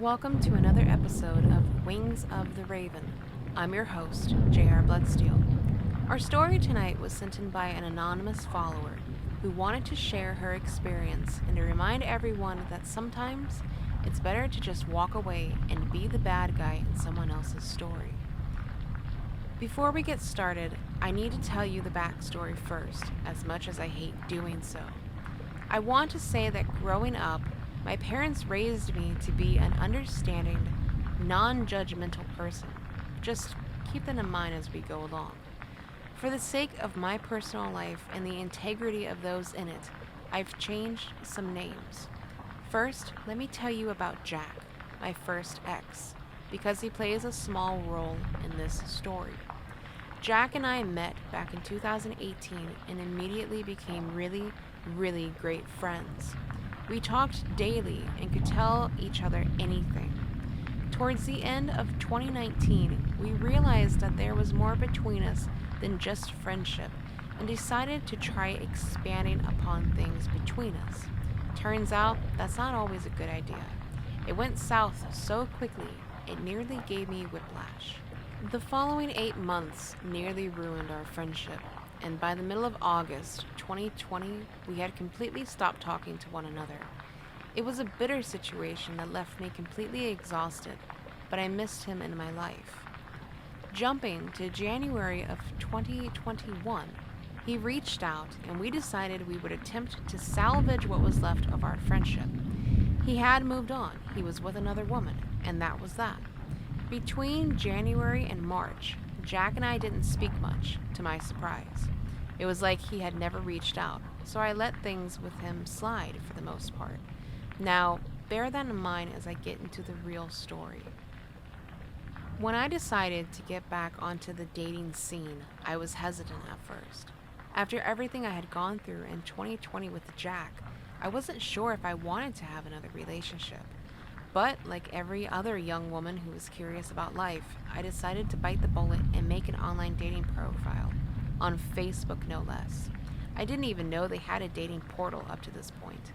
Welcome to another episode of Wings of the Raven. I'm your host, J.R. Bloodsteel. Our story tonight was sent in by an anonymous follower who wanted to share her experience and to remind everyone that sometimes it's better to just walk away and be the bad guy in someone else's story. Before we get started, I need to tell you the backstory first, as much as I hate doing so. I want to say that growing up, my parents raised me to be an understanding, non-judgmental person. Just keep that in mind as we go along. For the sake of my personal life and the integrity of those in it, I've changed some names. First, let me tell you about Jack, my first ex, because he plays a small role in this story. Jack and I met back in 2018 and immediately became really great friends. We talked daily and could tell each other anything. Towards the end of 2019, we realized that there was more between us than just friendship and decided to try expanding upon things between us. Turns out, that's not always a good idea. It went south so quickly, it nearly gave me whiplash. The following 8 months nearly ruined our friendship, and by the middle of August 2020, we had completely stopped talking to one another. It was a bitter situation that left me completely exhausted, but I missed him in my life. Jumping to January of 2021, he reached out and we decided we would attempt to salvage what was left of our friendship. He had moved on, he was with another woman, and that was that. Between January and March, Jack and I didn't speak much, to my surprise. It was like he had never reached out, so I let things with him slide for the most part. Now, bear that in mind as I get into the real story. When I decided to get back onto the dating scene, I was hesitant at first. After everything I had gone through in 2020 with Jack, I wasn't sure if I wanted to have another relationship. But, like every other young woman who was curious about life, I decided to bite the bullet and make an online dating profile. On Facebook, no less. I didn't even know they had a dating portal up to this point.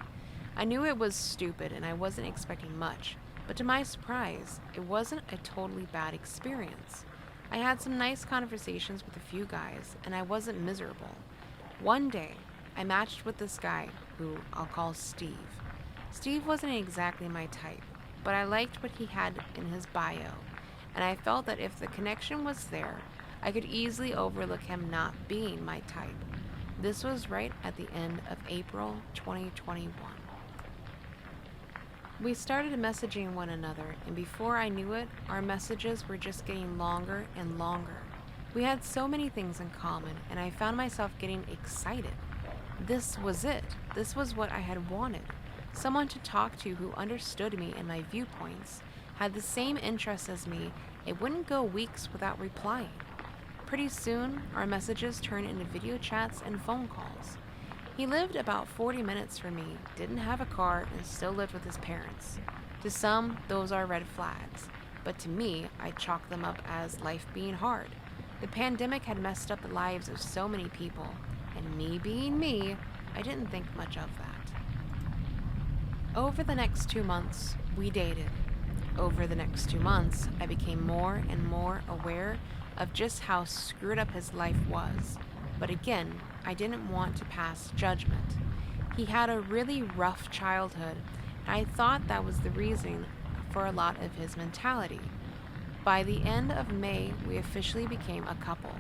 I knew it was stupid and I wasn't expecting much, but to my surprise, it wasn't a totally bad experience. I had some nice conversations with a few guys, and I wasn't miserable. One day, I matched with this guy, who I'll call Steve. Steve wasn't exactly my type, but I liked what he had in his bio, and I felt that if the connection was there, I could easily overlook him not being my type. This was right at the end of April 2021. We started messaging one another, and before I knew it, our messages were just getting longer and longer. We had so many things in common, and I found myself getting excited. This was it. This was what I had wanted. Someone to talk to who understood me and my viewpoints, had the same interests as me, and wouldn't go weeks without replying. Pretty soon, our messages turned into video chats and phone calls. He lived about 40 minutes from me, didn't have a car, and still lived with his parents. To some, those are red flags, but to me, I chalk them up as life being hard. The pandemic had messed up the lives of so many people, and me being me, I didn't think much of that. Over the next 2 months, we dated. Over the next 2 months, I became more and more aware of just how screwed up his life was. But again, I didn't want to pass judgment. He had a really rough childhood, and I thought that was the reason for a lot of his mentality. By the end of May, we officially became a couple.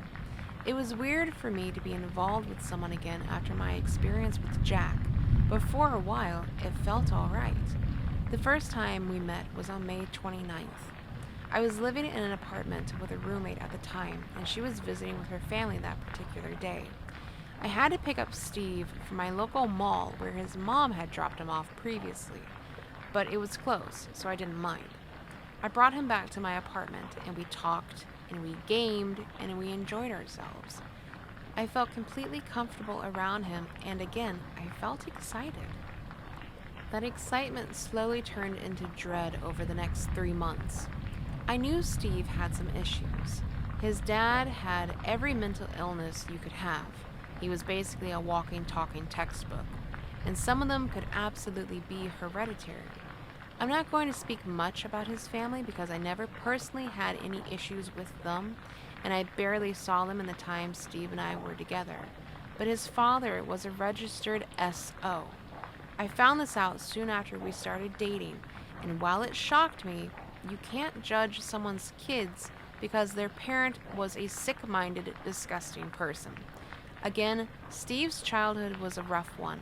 It was weird for me to be involved with someone again after my experience with Jack, but for a while, it felt alright. The first time we met was on May 29th. I was living in an apartment with a roommate at the time, and she was visiting with her family that particular day. I had to pick up Steve from my local mall where his mom had dropped him off previously, but it was close, so I didn't mind. I brought him back to my apartment, and we talked, and we gamed, and we enjoyed ourselves. I felt completely comfortable around him, and again, I felt excited. That excitement slowly turned into dread over the next 3 months. I knew Steve had some issues. His dad had every mental illness you could have. He was basically a walking, talking textbook, and some of them could absolutely be hereditary. I'm not going to speak much about his family because I never personally had any issues with them, and I barely saw them in the time Steve and I were together. But his father was a registered SO. I found this out soon after we started dating, and while it shocked me, you can't judge someone's kids because their parent was a sick-minded, disgusting person. Again, Steve's childhood was a rough one,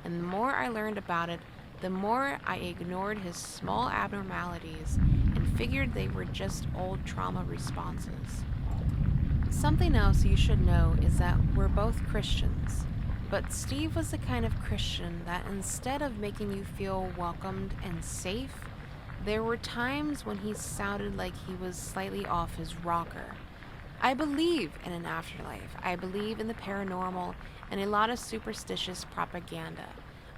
and the more I learned about it, the more I ignored his small abnormalities and figured they were just old trauma responses. Something else you should know is that we're both Christians, but Steve was the kind of Christian that instead of making you feel welcomed and safe, there were times when he sounded like he was slightly off his rocker. I believe in an afterlife. I believe in the paranormal and a lot of superstitious propaganda.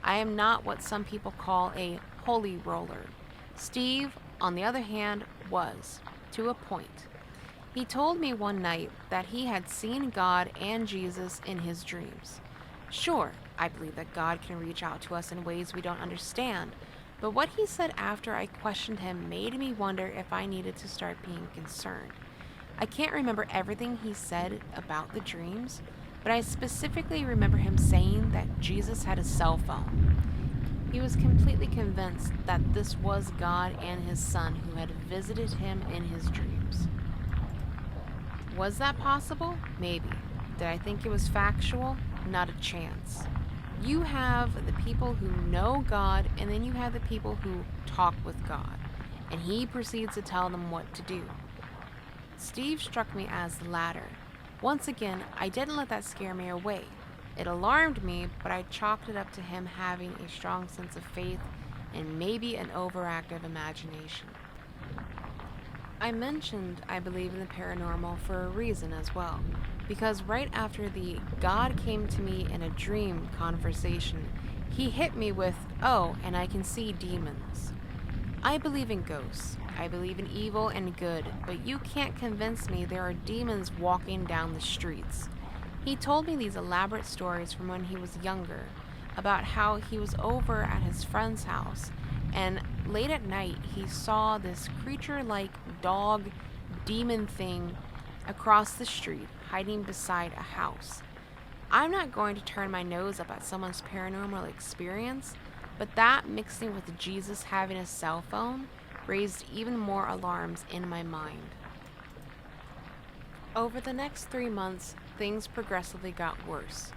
I am not what some people call a holy roller. Steve, on the other hand, was, to a point. He told me one night that he had seen God and Jesus in his dreams. Sure, I believe that God can reach out to us in ways we don't understand, but what he said after I questioned him made me wonder if I needed to start being concerned. I can't remember everything he said about the dreams, but I specifically remember him saying that Jesus had a cell phone. He was completely convinced that this was God and his son who had visited him in his dreams. Was that possible? Maybe. Did I think it was factual? Not a chance. You have the people who know God, and then you have the people who talk with God, and he proceeds to tell them what to do. Steve struck me as the latter. Once again, I didn't let that scare me away. It alarmed me, but I chalked it up to him having a strong sense of faith and maybe an overactive imagination. I mentioned I believe in the paranormal for a reason as well, because right after the God came to me in a dream conversation, he hit me with, "Oh, and I can see demons." I believe in ghosts. I believe in evil and good, but you can't convince me there are demons walking down the streets. He told me these elaborate stories from when he was younger, about how he was over at his friend's house, and late at night he saw this creature-like dog demon thing across the street, hiding beside a house. I'm not going to turn my nose up at someone's paranormal experience, but that mixing with Jesus having a cell phone raised even more alarms in my mind. Over the next 3 months, things progressively got worse.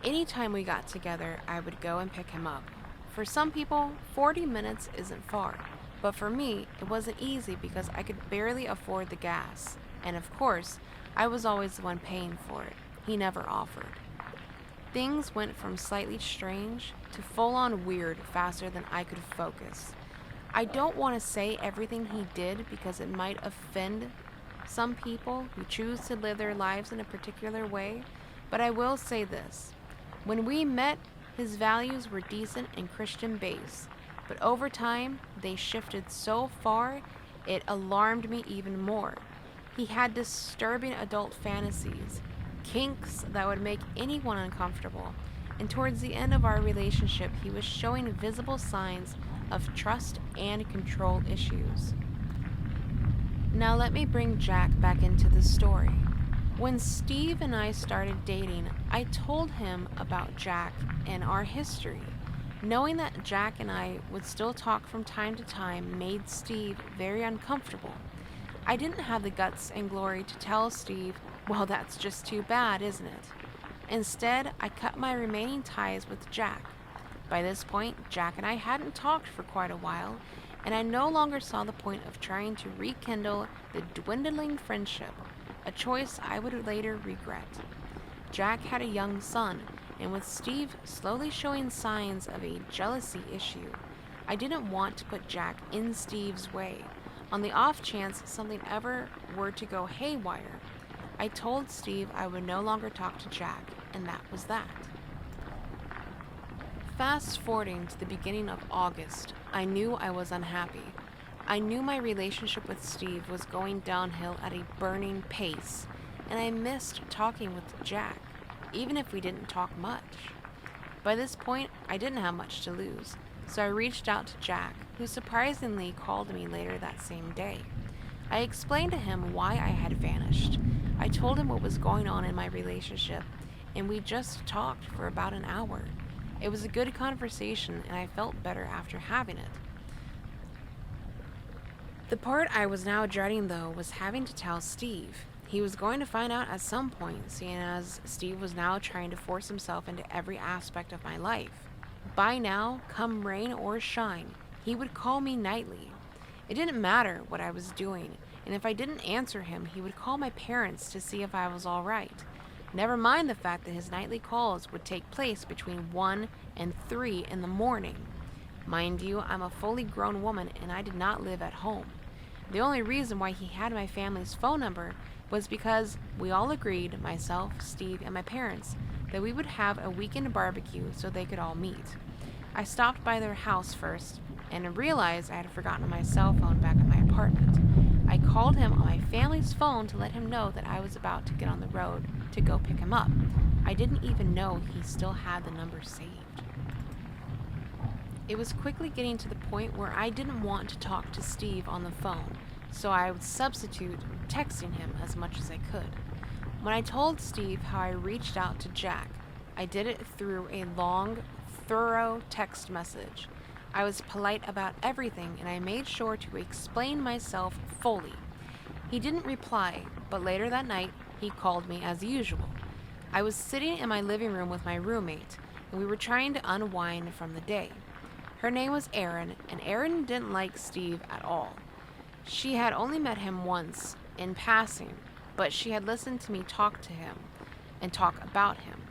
Anytime we got together, I would go and pick him up. For some people, 40 minutes isn't far, but for me, it wasn't easy because I could barely afford the gas. And of course, I was always the one paying for it. He never offered. Things went from slightly strange to full-on weird faster than I could focus. I don't want to say everything he did because it might offend some people who choose to live their lives in a particular way, but I will say this. When we met, his values were decent and Christian-based, but over time, they shifted so far, it alarmed me even more. He had disturbing adult fantasies, kinks that would make anyone uncomfortable, and towards the end of our relationship, he was showing visible signs of trust and control issues. Now let me bring Jack back into the story. When Steve and I started dating, I told him about Jack and our history. Knowing that Jack and I would still talk from time to time made Steve very uncomfortable. I didn't have the guts and glory to tell Steve, "Well, that's just too bad, isn't it?" Instead, I cut my remaining ties with Jack. By this point, Jack and I hadn't talked for quite a while, and I no longer saw the point of trying to rekindle the dwindling friendship, a choice I would later regret. Jack had a young son, and with Steve slowly showing signs of a jealousy issue, I didn't want to put Jack in Steve's way. On the off chance something ever were to go haywire, I told Steve I would no longer talk to Jack, and that was that. Fast forwarding to the beginning of August, I knew I was unhappy. I knew my relationship with Steve was going downhill at a burning pace, and I missed talking with Jack, even if we didn't talk much. By this point, I didn't have much to lose, so I reached out to Jack, who surprisingly called me later that same day. I explained to him why I had vanished. I told him what was going on in my relationship, and we just talked for about an hour. It was a good conversation, and I felt better after having it. The part I was now dreading, though, was having to tell Steve. He was going to find out at some point, seeing as Steve was now trying to force himself into every aspect of my life. By now, come rain or shine, he would call me nightly. It didn't matter what I was doing, and if I didn't answer him, he would call my parents to see if I was all right. Never mind the fact that his nightly calls would take place between 1 and 3 in the morning. Mind you, I'm a fully grown woman and I did not live at home. The only reason why he had my family's phone number was because we all agreed, myself, Steve, and my parents, that we would have a weekend barbecue so they could all meet. I stopped by their house first and realized I had forgotten my cell phone back at my apartment. I called him on my family's phone to let him know that I was about to get on the road to go pick him up. I didn't even know he still had the number saved. It was quickly getting to the point where I didn't want to talk to Steve on the phone, so I would substitute texting him as much as I could. When I told Steve how I reached out to Jack, I did it through a long, thorough text message. I was polite about everything, and I made sure to explain myself fully. He didn't reply, but later that night, he called me as usual. I was sitting in my living room with my roommate, and we were trying to unwind from the day. Her name was Erin, and Erin didn't like Steve at all. She had only met him once, in passing, but she had listened to me talk to him and talk about him.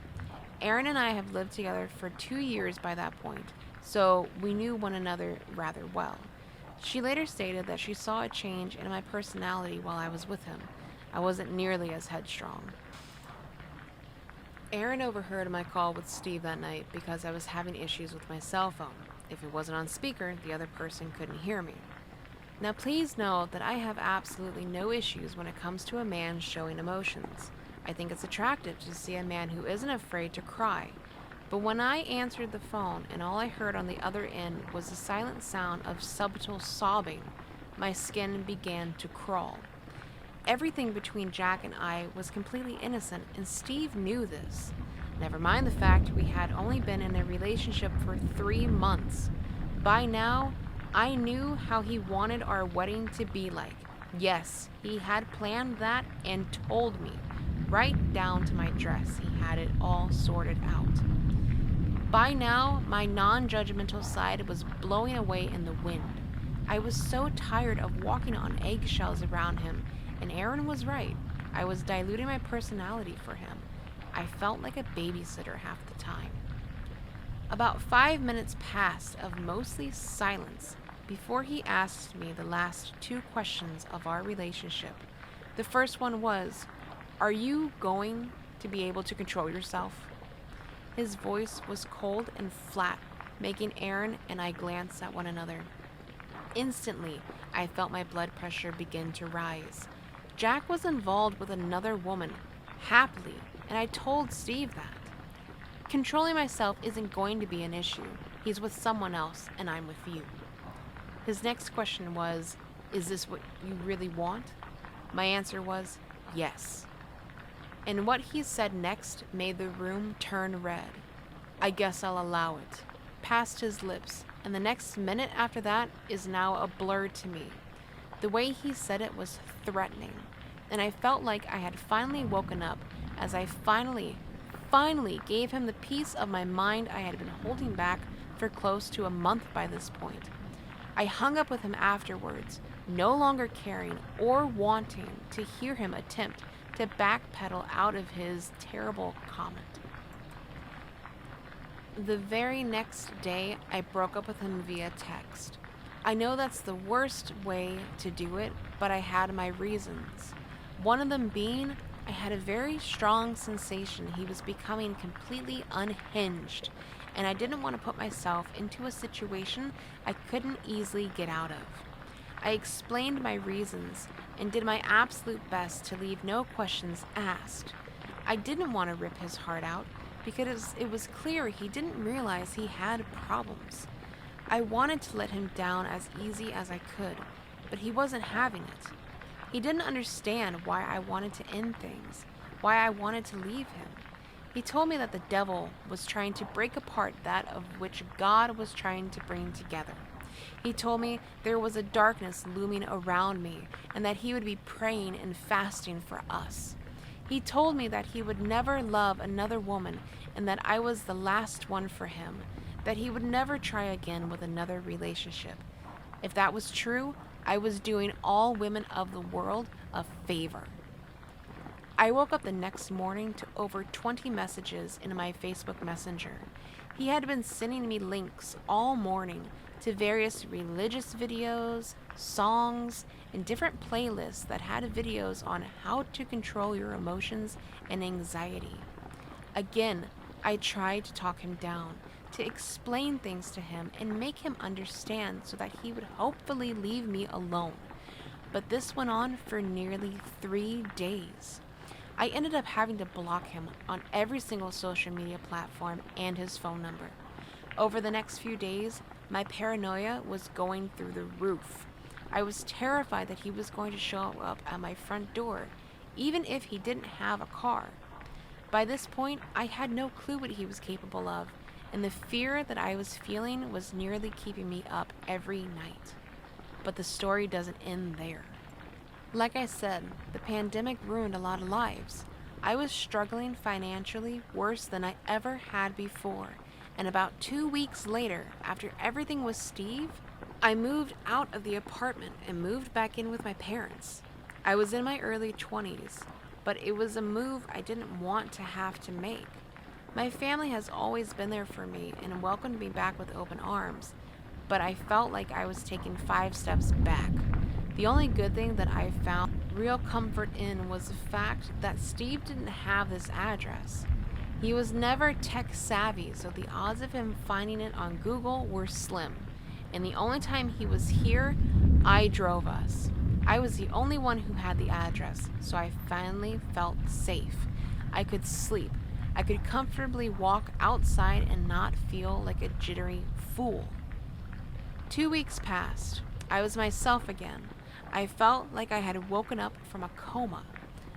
Erin and I have lived together for 2 years by that point, so we knew one another rather well. She later stated that she saw a change in my personality while I was with him. I wasn't nearly as headstrong. Erin overheard my call with Steve that night because I was having issues with my cell phone. If it wasn't on speaker, the other person couldn't hear me. Now please know that I have absolutely no issues when it comes to a man showing emotions. I think it's attractive to see a man who isn't afraid to cry. But when I answered the phone and all I heard on the other end was the silent sound of subtle sobbing, my skin began to crawl. Everything between Jack and I was completely innocent, and Steve knew this. Never mind the fact we had only been in a relationship for 3 months. By now, I knew how he wanted our wedding to be like. Yes, he had planned that and told me. Right down to my dress, he had it all sorted out. By now, my non-judgmental side was blowing away in the wind. I was so tired of walking on eggshells around him, and Erin was right. I was diluting my personality for him. I felt like a babysitter half the time. About 5 minutes passed of mostly silence before he asked me the last 2 questions of our relationship. The first one was, "Are you going to be able to control yourself?" His voice was cold and flat, making Erin and I glance at one another. Instantly, I felt my blood pressure begin to rise. Jack was involved with another woman, happily, and I told Steve that. Controlling myself isn't going to be an issue. He's with someone else, and I'm with you. His next question was, "Is this what you really want?" My answer was, yes. And what he said next made the room turn red. "I guess I'll allow it," passed his lips, and the next minute after that is now a blur to me. The way he said it was threatening, and I felt like I had finally woken up as I finally gave him the piece of my mind I had been holding back for close to a month by this point. I hung up with him afterwards, no longer caring or wanting to hear him attempt to backpedal out of his terrible comment. The very next day, I broke up with him via text. I know that's the worst way to do it, but I had my reasons. One of them being, I had a very strong sensation he was becoming completely unhinged, and I didn't want to put myself into a situation I couldn't easily get out of. I explained my reasons and did my absolute best to leave no questions asked. I didn't want to rip his heart out because it was clear he didn't realize he had problems. I wanted to let him down as easy as I could, but he wasn't having it. He didn't understand why I wanted to end things, why I wanted to leave him. He told me that the devil was trying to break apart that of which God was trying to bring together. He told me there was a darkness looming around me and that he would be praying and fasting for us. He told me that he would never love another woman and that I was the last one for him, that he would never try again with another relationship. If that was true, I was doing all women of the world a favor. I woke up the next morning to over 20 messages in my Facebook Messenger. He had been sending me links all morning to various religious videos, songs, and different playlists that had videos on how to control your emotions and anxiety. Again, I tried to talk him down, to explain things to him and make him understand so that he would hopefully leave me alone. But this went on for nearly 3 days. I ended up having to block him on every single social media platform and his phone number. Over the next few days, my paranoia was going through the roof. I was terrified that he was going to show up at my front door, even if he didn't have a car. By this point, I had no clue what he was capable of, and the fear that I was feeling was nearly keeping me up every night. But the story doesn't end there. Like I said, the pandemic ruined a lot of lives. I was struggling financially worse than I ever had before, and about 2 weeks later, after everything was Steve, I moved out of the apartment and moved back in with my parents. I was in my early 20s, but it was a move I didn't want to have to make. My family has always been there for me and welcomed me back with open arms, but I felt like I was taking 5 steps back. The only good thing that I found real comfort in was the fact that Steve didn't have this address. He was never tech savvy, so the odds of him finding it on Google were slim. And the only time he was here, I drove us. I was the only one who had the address, so I finally felt safe. I could sleep. I could comfortably walk outside and not feel like a jittery fool. 2 weeks passed. I was myself again. I felt like I had woken up from a coma.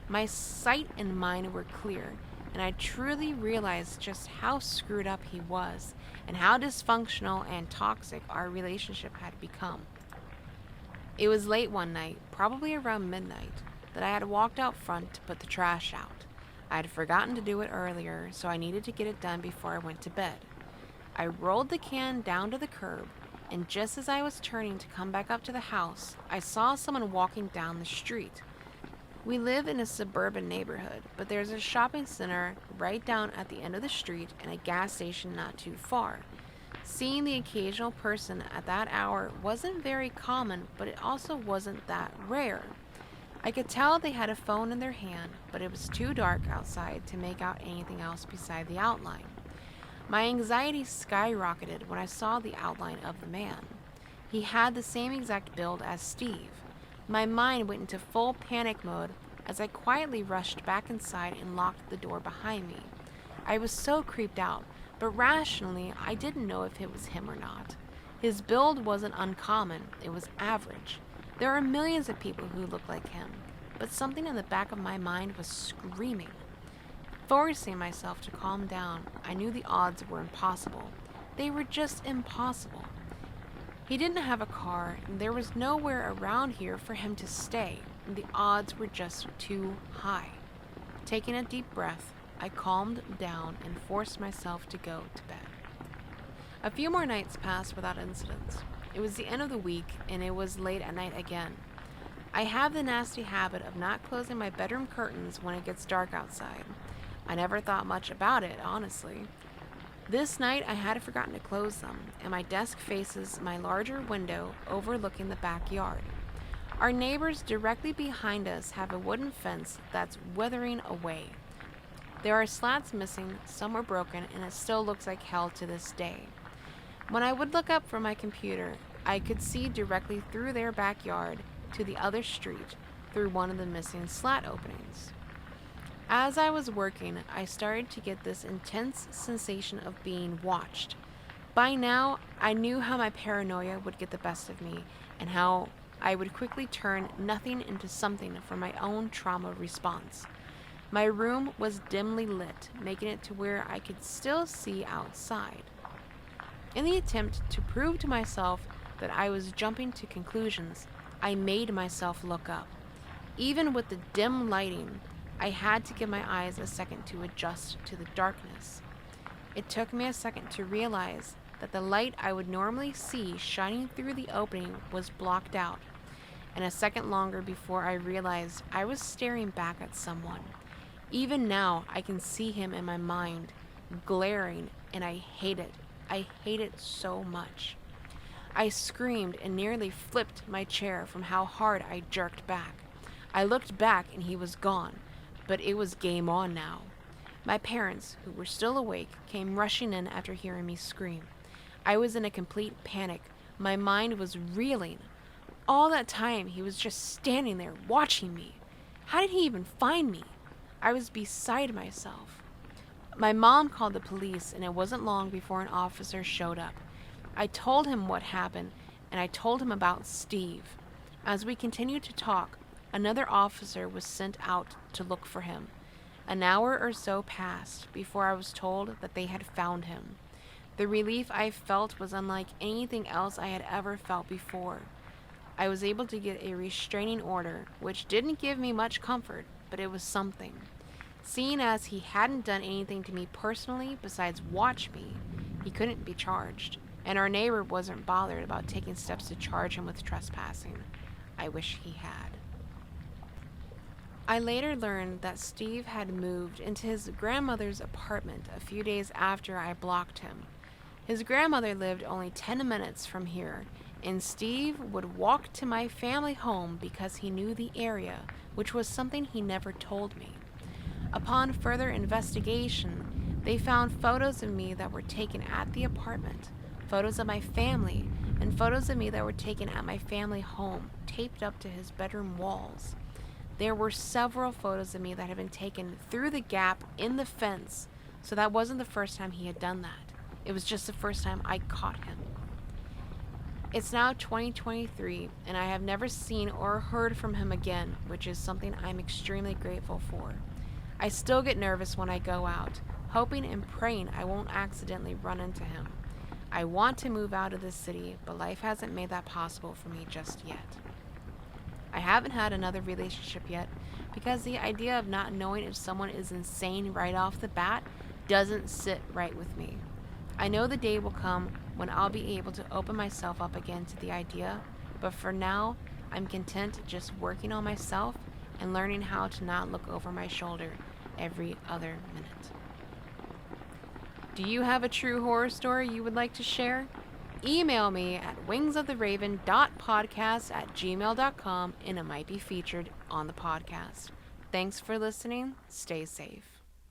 My sight and mind were clear, and I truly realized just how screwed up he was and how dysfunctional and toxic our relationship had become. It was late one night, probably around midnight, that I had walked out front to put the trash out. I had forgotten to do it earlier, so I needed to get it done before I went to bed. I rolled the can down to the curb, and just as I was turning to come back up to the house, I saw someone walking down the street. We live in a suburban neighborhood, but there's a shopping center right down at the end of the street and a gas station not too far. Seeing the occasional person at that hour wasn't very common, but it also wasn't that rare. I could tell they had a phone in their hand, but it was too dark outside to make out anything else beside the outline. My anxiety skyrocketed when I saw the outline of the man. He had the same exact build as Steve. My mind went into full panic mode as I quietly rushed back inside and locked the door behind me. I was so creeped out, but rationally, I didn't know if it was him or not. His build wasn't uncommon, it was average. There are millions of people who look like him, but something in the back of my mind was screaming. Forcing myself to calm down, I knew the odds were impossible. They were just impossible. He didn't have a car, and there was nowhere around here for him to stay, and the odds were just too high. Taking a deep breath, I calmed down and forced myself to go to bed. A few more nights passed without incidents. It was the end of the week, and it was late at night again. I have the nasty habit of not closing my bedroom curtains when it gets dark outside. I never thought much about it, honestly. This night I had forgotten to close them, and my desk faces my larger window overlooking the backyard. Our neighbors directly behind us have a wooden fence that's withering away. There are slats missing, some were broken, and it still looks like hell to this day. When I would look up from my computer, I could see directly through their backyard to the other street through one of the missing slat openings. As I was working, I started to get this intense sensation of being watched. By now, I knew how my paranoia would get the best of me and how I would quickly turn nothing into something for my own trauma response. My room was dimly lit, making it to where I could still see outside. In the attempt to prove to myself that I was jumping to conclusions, I made myself look up. Even with the dim lighting, I had to give my eyes a second to adjust to the darkness. It took me a second to realize that the light I would normally see shining through the opening was blocked out, and a second longer before I realized I was staring back at someone. Even now, I can see him in my mind, glaring, and I hate it. I hate it so much. I screamed and nearly flipped my chair from how hard I jerked back. I looked back and he was gone, but it was game on now. My parents, who were still awake, came rushing in after hearing me scream. I was in a complete panic. My mind was reeling. All that time, he was just standing there watching me. How did he even find me? I was beside myself. My mom called the police, and it wasn't long before an officer showed up. I told him what happened, and I told him about Steve. As we continued to talk, another officer was sent out to look for him. An hour or so passed before I was told that they had found him. The relief I felt was unlike anything else I had ever felt before. I was able to get a restraining order, which didn't give me much comfort, but it was something. Seeing as he hadn't done anything to me personally besides watch me, he couldn't be charged, and our neighbor wasn't bothered about taking steps to charge him with trespassing. I wish he had. I later learned that Steve had moved into his grandmother's apartment a few days after I blocked him. His grandmother lived only 10 minutes from here, and Steve would walk to my family home because he knew the area, which was something he never told me. Upon further investigation, they found photos of me that were taken at the apartment, photos of my family, and photos of me that were taken at my family home, taped up to his bedroom walls. There were several photos of me that had been taken through the gap in the fence, so that wasn't the first time he had done that. It was just the first time I caught him. It's now 2023, and I have never seen or heard from him again, which is something I'm extremely grateful for. I still get nervous when I go out, hoping and praying I won't accidentally run into him. I want to move out of this city, but life hasn't made that possible for me just yet. I haven't had another relationship yet because the idea of not knowing if someone is insane right off the bat doesn't sit right with me. I know the day will come when I'll be able to open myself up again to the idea, but for now, I'm content just working on myself and learning how to not look over my shoulder every other minute. Do you have a true horror story you would like to share? Email me at WingsOfTheRaven.Podcast@gmail.com and it might be featured on the podcast. Thanks for listening. Stay safe.